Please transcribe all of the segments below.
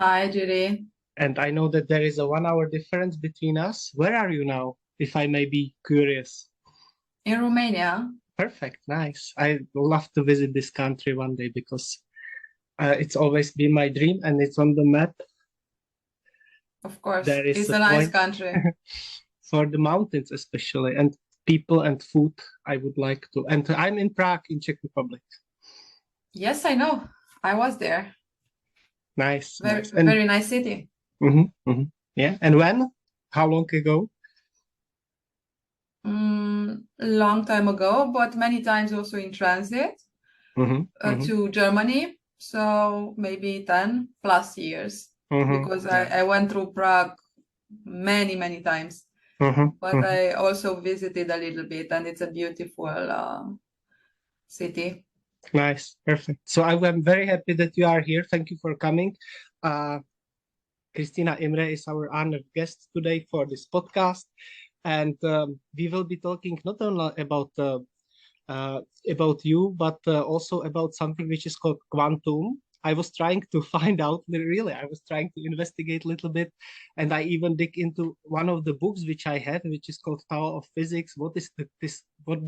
Hi, Judy. And I know that there is a 1 hour difference between us. Where are you now, if I may be curious? In Romania, Perfect, nice. I love to visit this country one day because it's always been my dream and it's on the map. of course, There is it's a a nice point country. for the mountains, especially, and people and food. I would like to. And I'm in Prague, in Czech Republic. Yes, I know. I was there. Nice, Very, nice. And very nice city. yeah. And when? How long ago? Long time ago, but many times also in transit hmm hmm to Germany. So maybe 10 plus years because I Nice. went through Prague many, many times. But hmm I also visited a little bit, and it's a beautiful city. Nice, perfect. So I'm very happy that you are here. Thank you for coming. Uh, Cristina Imre is our honored guest today for this podcast, and we will be talking not only about you, but also about something which is called quantum. I was trying to find out, really, I was trying to investigate a little bit, and I even dig into one of the books which I have, which is called Power of Physics. What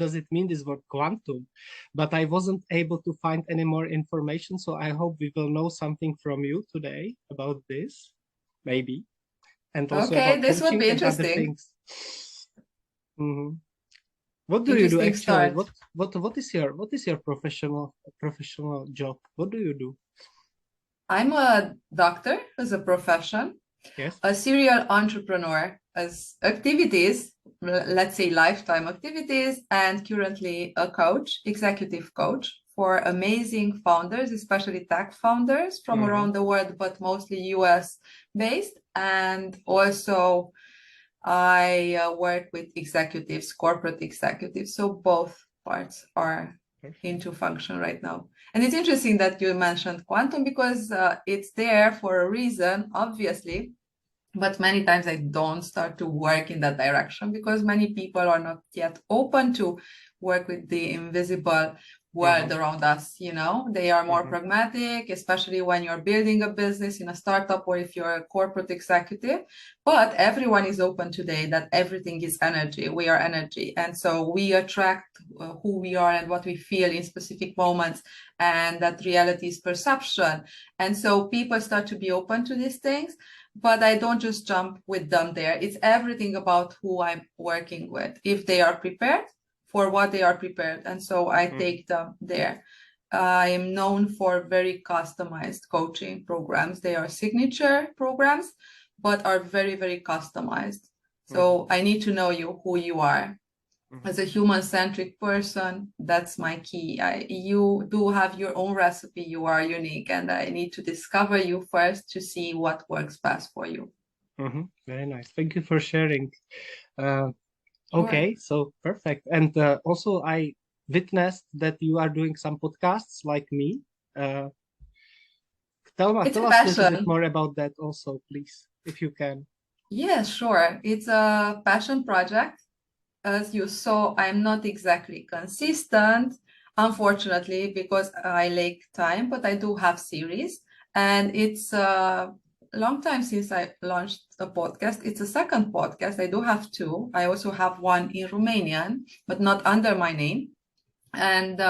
does it mean, this word quantum? But I wasn't able to find any more information, so I hope we will know something from you today about this, maybe, and also Okay, about this would coaching be and other interesting. things. Mhm. What do you do Interesting actually? start. What is your professional job? What do you do? I'm a doctor as a profession, Yes. a serial entrepreneur as activities, let's say lifetime activities, and currently a coach, executive coach for amazing founders, especially tech founders from Mm-hmm. around the world, but mostly US based. And also, I work with executives, corporate executives. So both parts are Perfect. into function right now. And it's interesting that you mentioned quantum because it's there for a reason, obviously. But many times I don't start to work in that direction because many people are not yet open to work with the invisible world Mm-hmm. around us. They are more Mm-hmm. pragmatic, especially when you're building a business in a startup or if you're a corporate executive. But everyone is open today that everything is energy. We are energy. And so we attract who we are and what we feel in specific moments, and that reality is perception. And so people start to be open to these things, but I don't just jump with them there. It's everything about who I'm working with. If they are prepared for what they are prepared. And so I Mm-hmm. take them there. I am known for very customized coaching programs. They are signature programs, but are very, very customized. Mm-hmm. So I need to know you, who you are. Mm-hmm. As a human-centric person, that's my key. You do have your own recipe. You are unique, and I need to discover you first to see what works best for you. Mm-hmm. Very nice. Thank you for sharing. Uh, Sure. okay, so perfect. And also, I witnessed that you are doing some podcasts like me. Uh, It's tell a us a little bit passion. more about that also, please, if you can. Yeah, sure. It's a passion project. As you saw, I'm not exactly consistent, unfortunately, because I lack time, but I do have series. And it's a long time since I launched a podcast. It's a second podcast. I do have two. I also have one in Romanian, but not under my name. And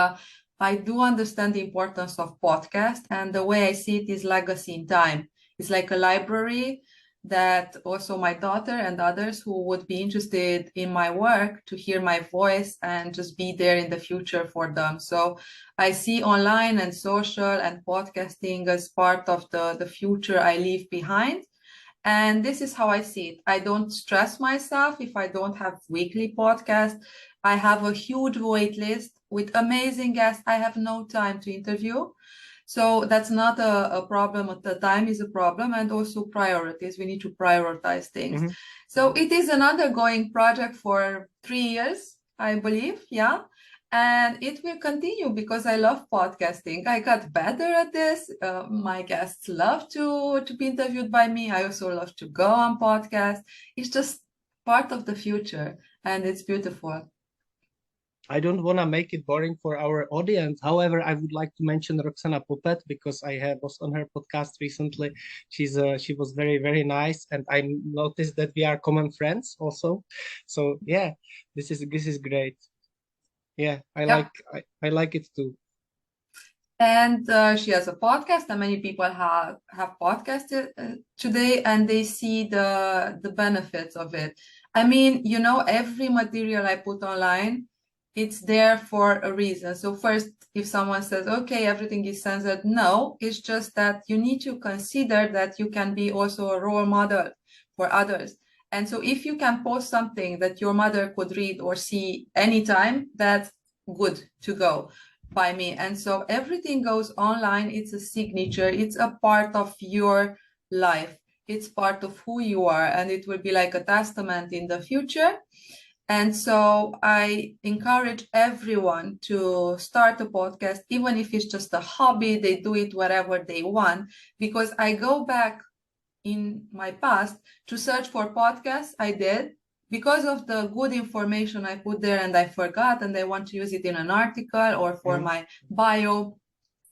I do understand the importance of podcast. And the way I see it is legacy in time. It's like a library that also my daughter and others who would be interested in my work to hear my voice and just be there in the future for them. So I see online and social and podcasting as part of the future I leave behind. And this is how I see it. I don't stress myself if I don't have weekly podcasts. I have a huge wait list with amazing guests. I have no time to interview. So that's not a problem. The time is a problem, and also priorities. We need to prioritize things. Mm-hmm. So it is an ongoing project for 3 years, I believe. Yeah. And it will continue because I love podcasting. I got better at this. My guests love to be interviewed by me. I also love to go on podcasts. It's just part of the future, and it's beautiful. I don't want to make it boring for our audience. However, I would like to mention Roxana Puppet because was on her podcast recently. She was very, very nice, and I noticed that we are common friends also. So yeah, this is great. Yeah, Yeah. I like it too. And she has a podcast, and many people have podcasted today, and they see the benefits of it. I mean, you know, every material I put online, it's there for a reason. So first, if someone says, okay, everything is censored, no, it's just that you need to consider that you can be also a role model for others. And so if you can post something that your mother could read or see anytime, that's good to go by me. And so everything goes online. It's a signature. It's a part of your life. It's part of who you are, and it will be like a testament in the future. And so I encourage everyone to start a podcast, even if it's just a hobby, they do it wherever they want, because I go back in my past to search for podcasts I did because of the good information I put there and I forgot and I want to use it in an article or for Mhm. my bio.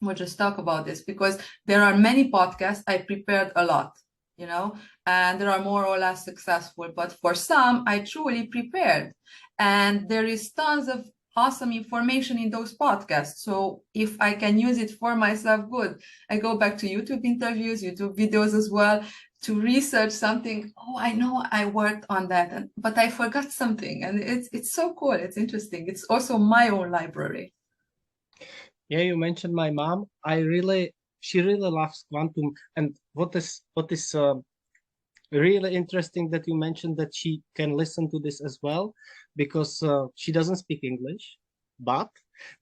We'll just talk about this because there are many podcasts I prepared a lot, you know, and there are more or less successful, but for some I truly prepared. And there is tons of awesome information in those podcasts. So if I can use it for myself, good. I go back to YouTube interviews, YouTube videos as well to research something. Oh, I know I worked on that, but I forgot something. And it's so cool. It's interesting. It's also my own library. Yeah, you mentioned my mom. She really loves quantum. And what is really interesting that you mentioned that she can listen to this as well, because she doesn't speak English, but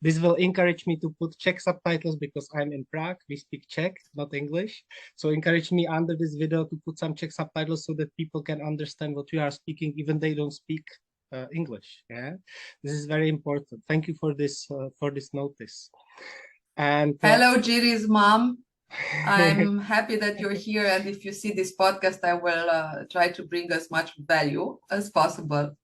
this will encourage me to put Czech subtitles because I'm in Prague. We speak Czech, not English. So encourage me under this video to put some Czech subtitles so that people can understand what we are speaking, even they don't speak English. Yeah, this is very important. Thank you for this notice. And Hello, Jiri's mom. I'm happy that you're here. And if you see this podcast, I will try to bring as much value as possible.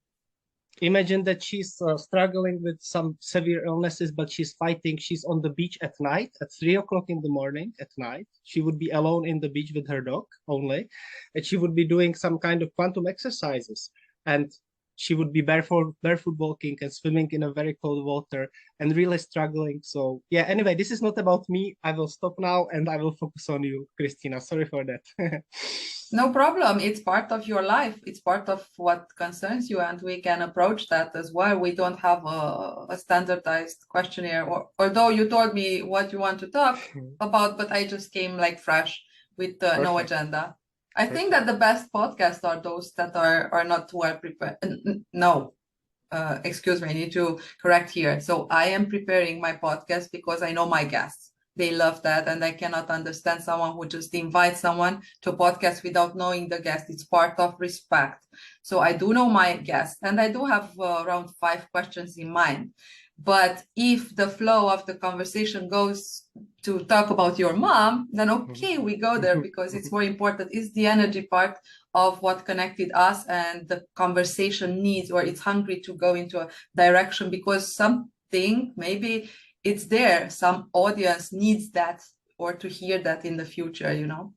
imagine that she's struggling with some severe illnesses, but she's fighting. She's on the beach at night at 3 o'clock in the morning at night. She would be alone in the beach with her dog only, and she would be doing some kind of quantum exercises. And she would be barefoot walking and swimming in a very cold water and really struggling. So yeah, anyway, this is not about me. I will stop now and I will focus on you, Christina. Sorry for that. No problem. It's part of your life. It's part of what concerns you, and we can approach that as well. We don't have a standardized questionnaire, or although you told me what you want to talk about, but I just came like fresh with no Perfect. agenda. I think Perfect. that the best podcasts are those that are not well prepared. No, excuse me, I need to correct here. So I am preparing my podcast because I know my guests. They love that, and I cannot understand someone who just invites someone to a podcast without knowing the guest. It's part of respect. So I do know my guests, and I do have around 5 questions in mind. But if the flow of the conversation goes to talk about your mom, then okay, we go there because it's more important. It's the energy part of what connected us, and the conversation needs or it's hungry to go into a direction because something maybe it's there, some audience needs that or to hear that in the future, you know.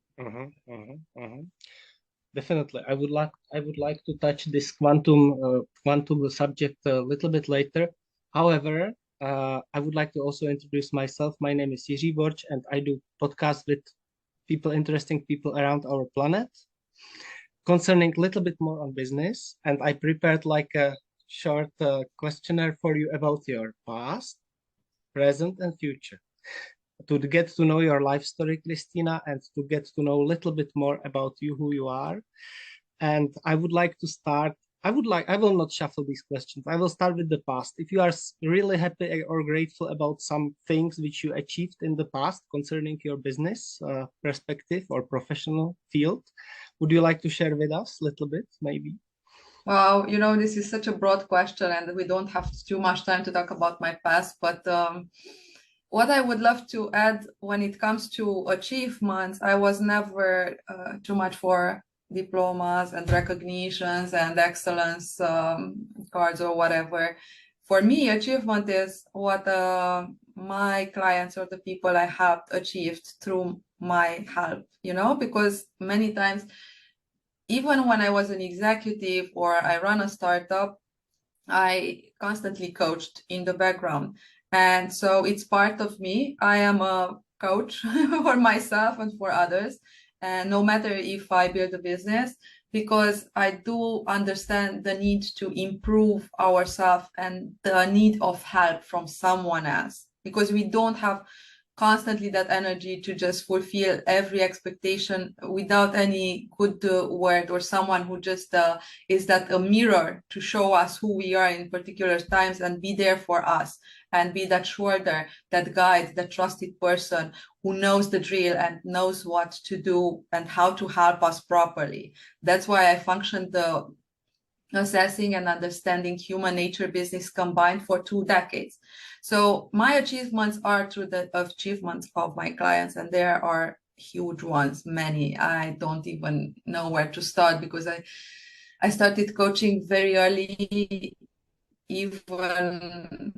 Definitely, I would like to touch this quantum subject a little bit later. However, I would like to also introduce myself. My name is Jiří Borč, and I do podcasts with interesting people around our planet, concerning a little bit more on business. And I prepared like a short questionnaire for you about your past, present, and future, to get to know your life story, Christina, and to get to know a little bit more about you, who you are. And I would like to start. I will not shuffle these questions. I will start with the past. If you are really happy or grateful about some things which you achieved in the past concerning your business perspective or professional field, would you like to share with us a little bit, maybe? Wow, you know, this is such a broad question, and we don't have too much time to talk about my past. But what I would love to add when it comes to achievements, I was never too much for diplomas and recognitions and excellence cards or whatever. for me, achievement is what my clients or the people I have achieved through my help, because many times, even when I was an executive or I run a startup, I constantly coached in the background. And so it's part of me. I am a coach for myself and for others. And no matter if I build a business, because I do understand the need to improve ourselves and the need of help from someone else, because we don't have constantly that energy to just fulfill every expectation without any good word, or someone who just is that a mirror to show us who we are in particular times and be there for us and be that shoulder, that guide, that trusted person who knows the drill and knows what to do and how to help us properly. That's why I functioned the assessing and understanding human nature business combined for 2 decades. So my achievements are through the achievements of my clients, and there are huge ones, many. I don't even know where to start, because I started coaching very early, even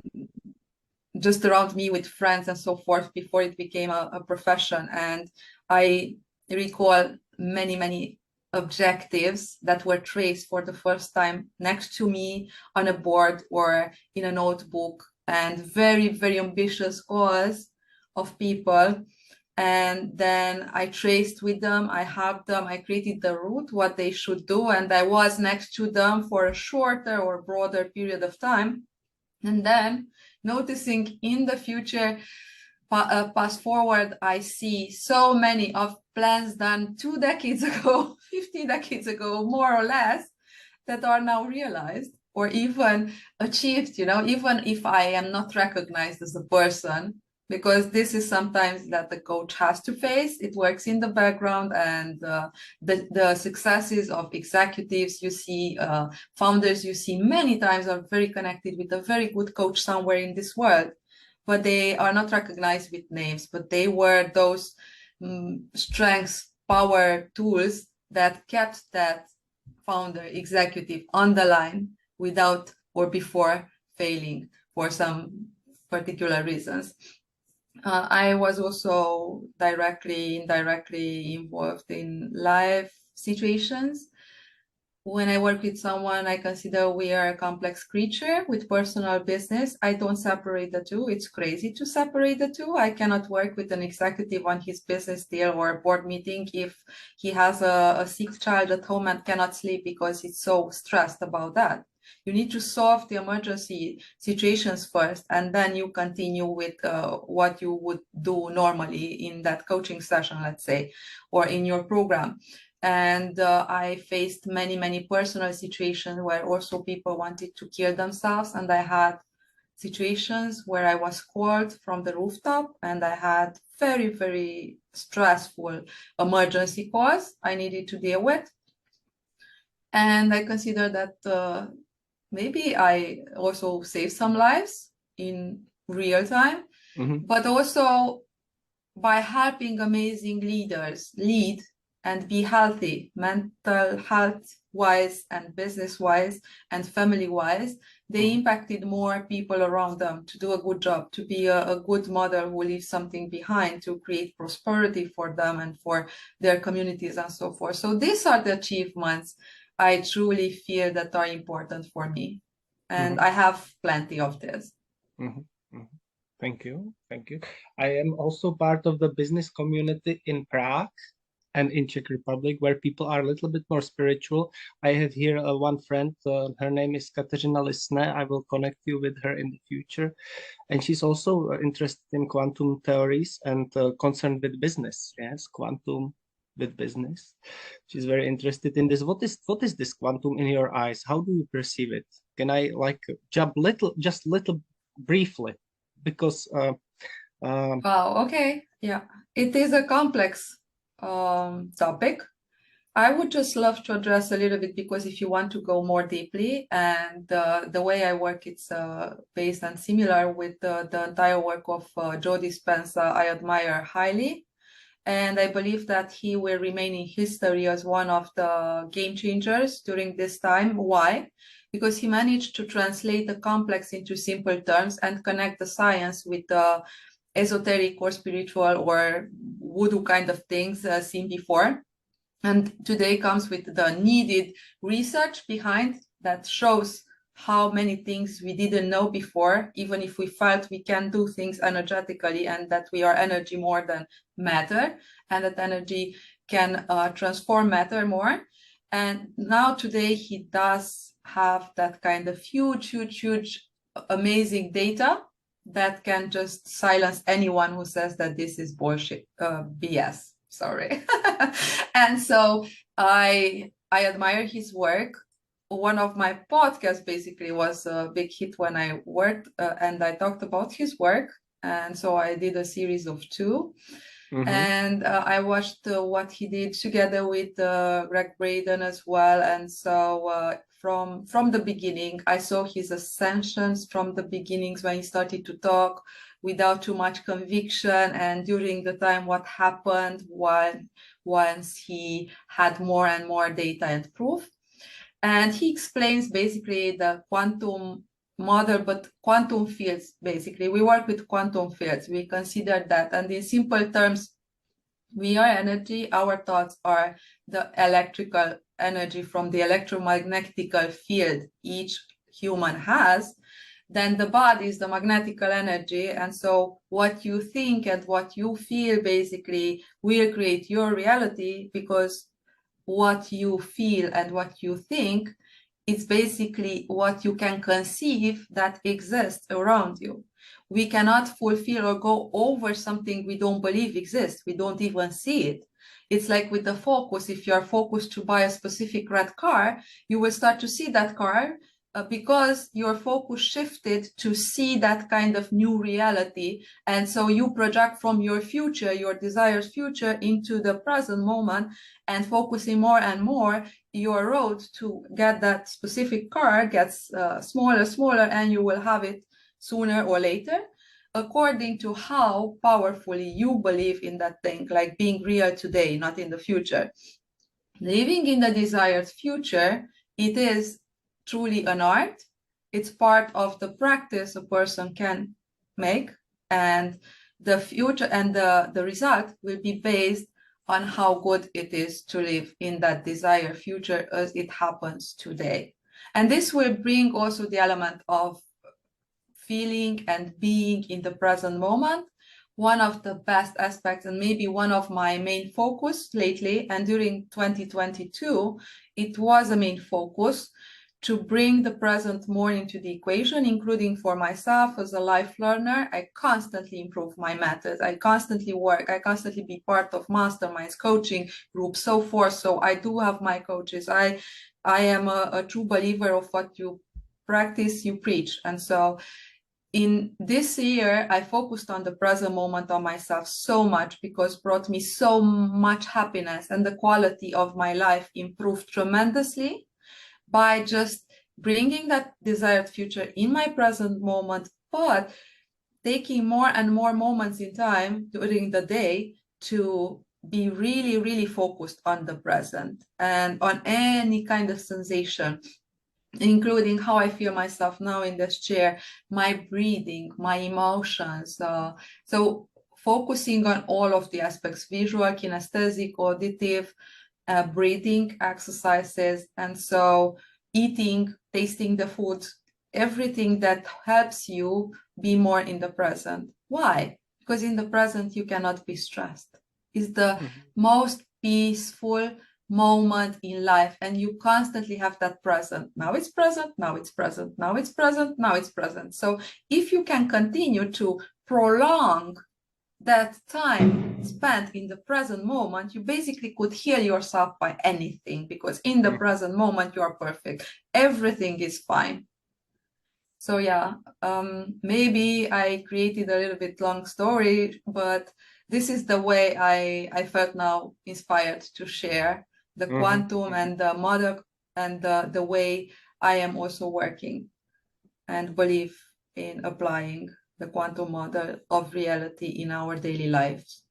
just around me with friends and so forth, before it became a profession. And I recall many, many objectives that were traced for the first time next to me on a board or in a notebook, and very, very ambitious goals of people. And then I traced with them, I helped them, I created the route, what they should do, and I was next to them for a shorter or broader period of time. And then noticing in the future, pass forward, I see so many of plans done 2 decades ago, 50 decades ago, more or less, that are now realized or even achieved, even if I am not recognized as a person, because this is sometimes that the coach has to face. It works in the background, and the successes of executives you see, founders you see many times are very connected with a very good coach somewhere in this world, but they are not recognized with names, but they were those strengths, power, tools that kept that founder, executive on the line without or before failing for some particular reasons. I was also directly, indirectly involved in life situations. When I work with someone, I consider we are a complex creature with personal business. I don't separate the two. It's crazy to separate the two. I cannot work with an executive on his business deal or a board meeting if he has a sick child at home and cannot sleep because he's so stressed about that. You need to solve the emergency situations first, and then you continue with what you would do normally in that coaching session, let's say, or in your program. And I faced many, many personal situations where also people wanted to kill themselves. And I had situations where I was called from the rooftop, and I had very, very stressful emergency calls I needed to deal with. And I consider that maybe I also saved some lives in real time, but also by helping amazing leaders lead and be healthy, mental health wise and business wise and family wise, they impacted more people around them to do a good job, to be a good mother who leaves something behind, to create prosperity for them and for their communities and so forth. So these are the achievements I truly feel that are important for me. And I have plenty of this. Thank you. Thank you. I am also part of the business community in Prague and in Czech Republic, where people are a little bit more spiritual. I have here one friend, her name is Kateřina Lisné. I will connect you with her in the future. And she's also interested in quantum theories and concerned with business. Yes, quantum with business. She's very interested in this. What is this quantum in your eyes? How do you perceive it? Can I jump just little briefly? Because wow, okay, yeah, it is a complex topic. I would just love to address a little bit, because if you want to go more deeply, and the way I work, it's based and similar with the entire work of Joe Dispenza. I admire highly, and I believe that he will remain in history as one of the game changers during this time. Why? because he managed to translate the complex into simple terms and connect the science with the esoteric or spiritual or voodoo kind of things seen before. And today comes with the needed research behind that shows how many things we didn't know before, even if we felt we can do things energetically and that we are energy more than matter, and that energy can transform matter more. And now today he does have that kind of huge, amazing data that can just silence anyone who says that this is bullshit, BS. Sorry. And so I admire his work. One of my podcasts basically was a big hit when I worked and I talked about his work. And so I did a series of 2. And I watched what he did together with Greg Braden as well. And so from the beginning, I saw his ascensions from the beginnings when he started to talk without too much conviction, and during the time what happened once he had more and more data and proof. And he explains basically the quantum model, but quantum fields, basically. We work with quantum fields. We consider that. And in simple terms, we are energy. Our thoughts are the electrical energy from the electromagnetic field each human has. Then the body is the magnetical energy. And so what you think and what you feel basically will create your reality, because what you feel and what you think is basically what you can conceive that exists around you. We cannot fulfill or go over something we don't believe exists. We don't even see it. It's like with the focus. If you're focused to buy a specific red car, you will start to see that car because your focus shifted to see that kind of new reality. And so you project from your future, your desired future, into the present moment, and focusing more and more, your road to get that specific car gets smaller, and you will have it sooner or later, according to how powerfully you believe in that thing, like being real today, not in the future. Living in the desired future, it is truly an art. It's part of the practice a person can make, and the future and the result will be based on how good it is to live in that desired future as it happens today. And this will bring also the element of feeling and being in the present moment. One of the best aspects, and maybe one of my main focus lately, and during 2022, it was a main focus to bring the present more into the equation, including for myself as a life learner. I constantly improve my methods. I constantly work. I constantly be part of masterminds, coaching groups, so forth. So I do have my coaches. I am a true believer of what you practice, you preach. And so in this year, I focused on the present moment on myself so much, because it brought me so much happiness, and the quality of my life improved tremendously by just bringing that desired future in my present moment, but taking more and more moments in time during the day to be really focused on the present and on any kind of sensation, including how I feel myself now in this chair, my breathing, my emotions. So focusing on all of the aspects: visual, kinesthetic, auditive, breathing exercises, and so eating, tasting the food, everything that helps you be more in the present. Why? Because in the present you cannot be stressed. It's the most peaceful moment in life, and you constantly have that present. Now it's present, now it's present, now it's present, now it's present. So if you can continue to prolong that time spent in the present moment, you basically could heal yourself by anything, because in the present moment you are perfect. Everything is fine. So yeah, maybe I created a little bit long story, but this is the way I felt now inspired to share the quantum and the model, and the way I am also working and believe in applying the quantum model of reality in our daily lives.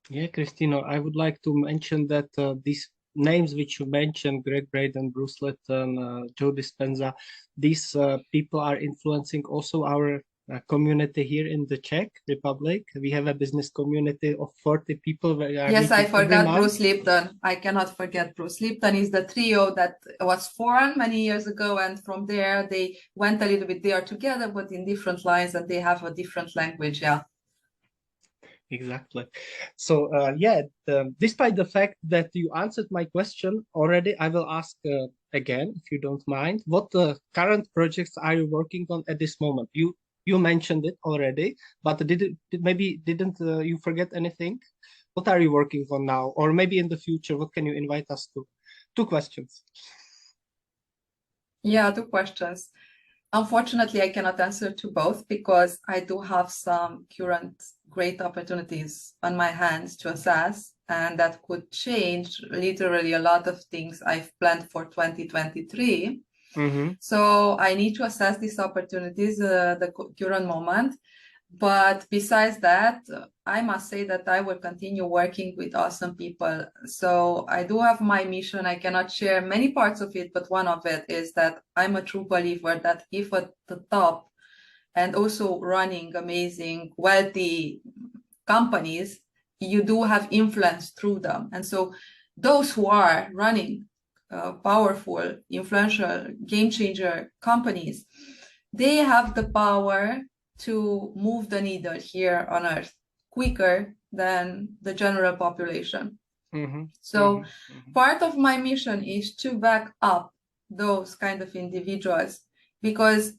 Yeah, Christina, I would like to mention that this names which you mentioned, Greg Braden, Bruce Lipton, Joe Dispenza, these people are influencing also our community here in the Czech Republic. We have a business community of 40 people we are Yes, I meeting every forgot month. Bruce Lipton. I cannot forget Bruce Lipton is the trio that was formed many years ago, and from there they went a little bit. They are together, but in different lines, and they have a different language. Yeah. Exactly. So, yeah, despite the fact that you answered my question already, I will ask again, if you don't mind, what current projects are you working on at this moment? You mentioned it already, but maybe didn't you forget anything? What are you working on now? Or maybe in the future, what can you invite us to? Two questions. Yeah, two questions. Unfortunately, I cannot answer to both because I do have some current great opportunities on my hands to assess, and that could change literally a lot of things I've planned for 2023. Mm-hmm. So I need to assess these opportunities, the current moment. But besides that, I must say that I will continue working with awesome people. So I do have my mission. I cannot share many parts of it, but one of it is that I'm a true believer that if at the top and also running amazing, wealthy companies, you do have influence through them. And so those who are running powerful, influential, game changer companies, they have the power to move the needle here on Earth quicker than the general population. Mm-hmm. So Mm-hmm. part of my mission is to back up those kind of individuals, because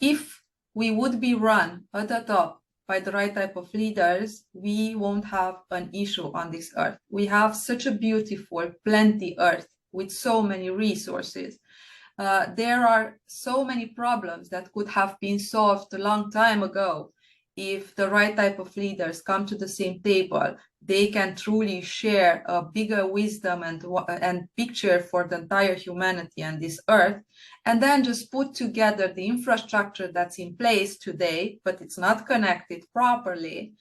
if we would be run at the top by the right type of leaders, we won't have an issue on this earth. We have such a beautiful, plenty earth with so many resources. There are so many problems that could have been solved a long time ago. If the right type of leaders come to the same table, they can truly share a bigger wisdom and picture for the entire humanity and this earth, and then just put together the infrastructure that's in place today, but it's not connected properly.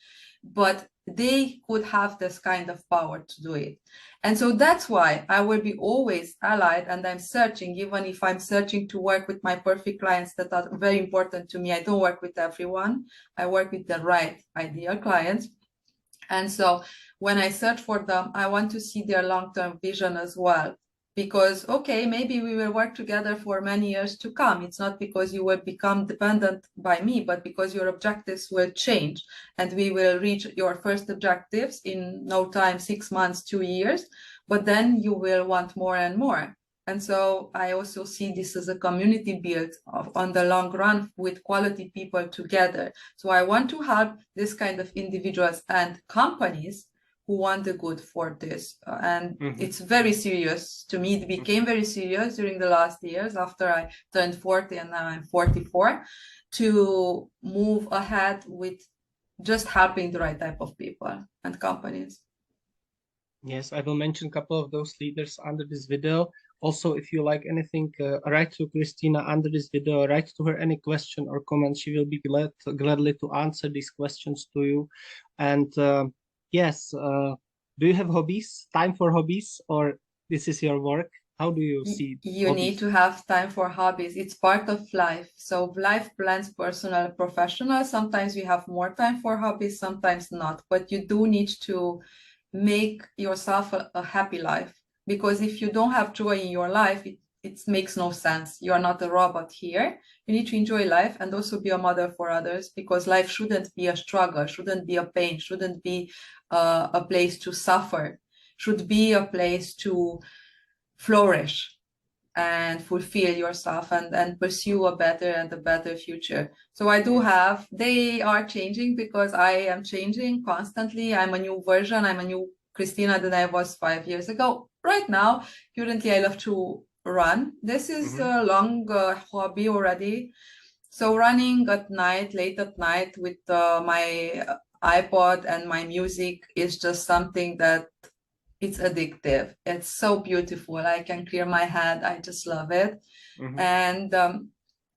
But they could have this kind of power to do it. And so that's why I will be always allied, and I'm searching, even if I'm searching to work with my perfect clients that are very important to me. I don't work with everyone. I work with the right ideal clients. And so when I search for them, I want to see their long-term vision as well. Because, okay, maybe we will work together for many years to come. It's not because you will become dependent by me, but because your objectives will change and we will reach your first objectives in no time, 6 months, 2 years, but then you will want more and more. And so I also see this as a community built on the long run with quality people together. So I want to help this kind of individuals and companies who want the good for this. And it's very serious to me. It became very serious during the last years after I turned 40 and now I'm 44 to move ahead with just helping the right type of people and companies. Yes, I will mention a couple of those leaders under this video. Also, if you like anything, write to Cristina under this video, write to her any question or comment. She will be gladly to answer these questions to you. And yes, do you have hobbies, time for hobbies, or this is your work? How do you see You hobbies? need to have time for hobbies. It's part of life. So life blends personal and professional. Sometimes you have more time for hobbies, sometimes not. But you do need to make yourself a happy life. Because if you don't have joy in your life, it makes no sense. You are not a robot here. You need to enjoy life and also be a mother for others, because life shouldn't be a struggle, shouldn't be a pain, shouldn't be a place to suffer, should be a place to flourish and fulfill yourself and pursue a better future. So I do have, they are changing because I am changing constantly. I'm a new version. I'm a new Cristina than I was 5 years ago. Right now, currently I love to run. This is a long hobby already. So running at night, late at night with my iPod and my music is just something that it's addictive. It's so beautiful. I can clear my head. I just love it. And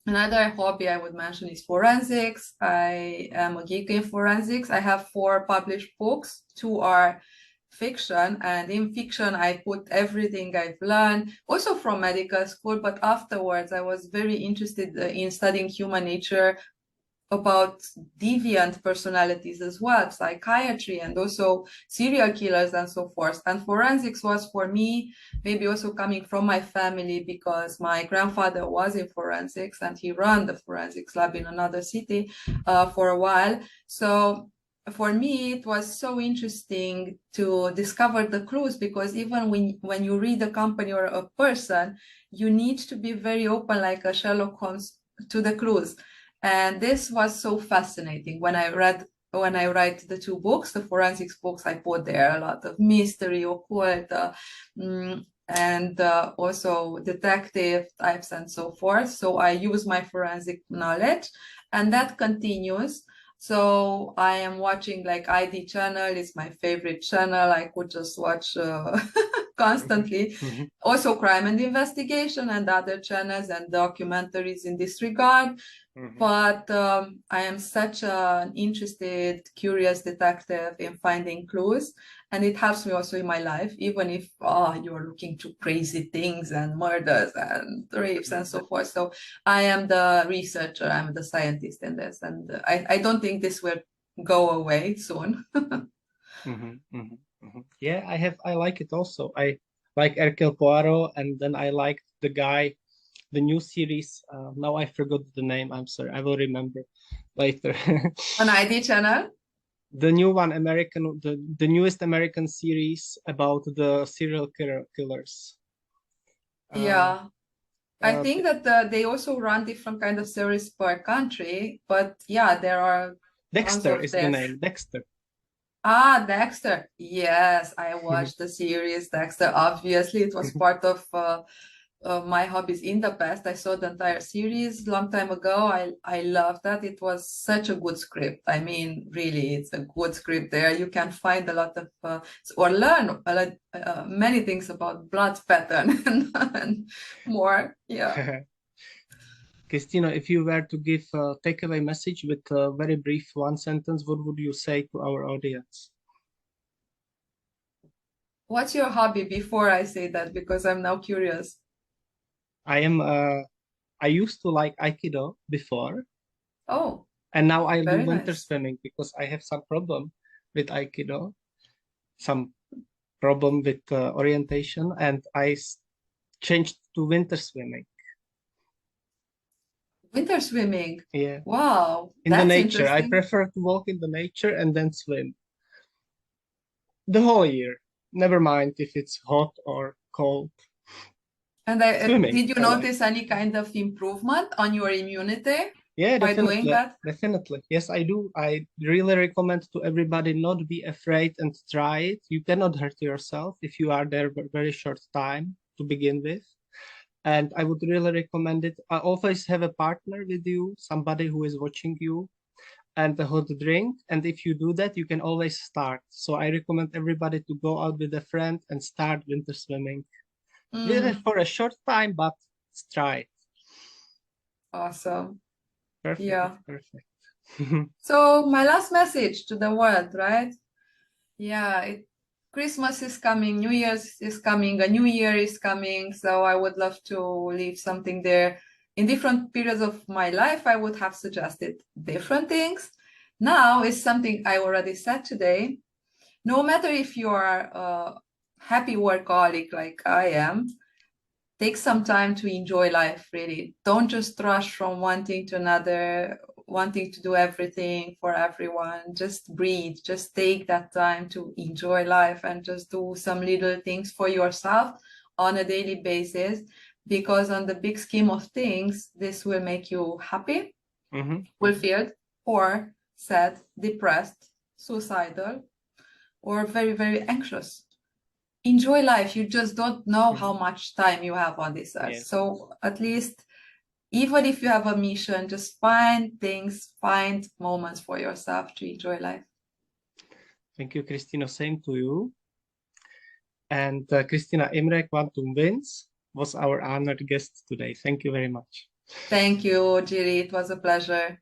another hobby I would mention is forensics. I am a geek in forensics. I have 4 published books. 2 are fiction, and in fiction I put everything I've learned, also from medical school, but afterwards I was very interested in studying human nature, about deviant personalities as well, psychiatry, and also serial killers and so forth. And forensics was for me, maybe also coming from my family, because my grandfather was in forensics and he ran the forensics lab in another city for a while. So for me, it was so interesting to discover the clues, because even when you read a company or a person, you need to be very open, like a Sherlock Holmes, to the clues. And this was so fascinating. When I write the two books, the forensics books, I put there a lot of mystery, occult, and also detective types and so forth. So I use my forensic knowledge, and that continues. So I am watching like ID channel is my favorite channel. I could just watch constantly. Mm-hmm. Also crime and investigation and other channels and documentaries in this regard. Mm-hmm. But I am such an interested, curious detective in finding clues, and it helps me also in my life, even if you're looking to crazy things and murders and rapes and so forth. So I am the researcher, I'm the scientist in this, and I don't think this will go away soon. Mm-hmm. Mm-hmm. Mm-hmm. Yeah, I like it also. I like Hercule Poirot, and then I liked the guy, the new series. Now I forgot the name. I'm sorry. I will remember later. On ID channel? The new one, the newest American series about the killers. Uh, Yeah. I uh, think that they also run different kind of series per country, but yeah, there are tons Dexter of is the this. name. Dexter. Ah, Dexter. Yes, I watched the series Dexter. Obviously, it was part of my hobbies in the past. I saw the entire series long time ago. I loved that. It was such a good script. I mean, really, it's a good script there. You can find a lot of or learn a lot, many things about blood pattern and more. Yeah. Christina, if you were to give a takeaway message with a very brief one sentence, what would you say to our audience? What's your hobby before I say that? Because I'm now curious. I am I used to like Aikido before, Oh, and now I do very winter nice. swimming because I have some problem with Aikido, some problem with orientation, and changed to winter swimming. Winter swimming. Yeah, Wow, in the that's nature. I interesting. prefer to walk in the nature and then swim the whole year. Never mind if it's hot or cold. And Swimming, did you I like. notice any kind of improvement on your immunity Yeah, by doing definitely. that? Definitely. Yes, I do. I really recommend to everybody not be afraid and try it. You cannot hurt yourself if you are there for a very short time to begin with. And I would really recommend it. I always have a partner with you, somebody who is watching you and a hot drink. And if you do that, you can always start. So I recommend everybody to go out with a friend and start winter swimming. Really Mm, for a short time, but try it. awesome. Perfect. Yeah. Perfect. So my last message to the world, right? Yeah, Christmas is coming, New Year's is coming, a new year is coming. So I would love to leave something there. In different periods of my life, I would have suggested different things. Now is something I already said today. No matter if you are a happy workaholic like I am, take some time to enjoy life, really. Don't just rush from one thing to another, wanting to do everything for everyone. Just breathe, just take that time to enjoy life and just do some little things for yourself on a daily basis. Because, on the big scheme of things, this will make you happy, Mhm. fulfilled, or sad, depressed, suicidal, or very, very anxious. Enjoy life. You just don't know how Mhm. much time you have on this earth. Yes. So at least, even if you have a mission, just find things, find moments for yourself to enjoy life. Thank you, Christina. Same to you. And Cristina Imre, Quantum Wins, was our honored guest today. Thank you very much. Thank you, Jiri. It was a pleasure.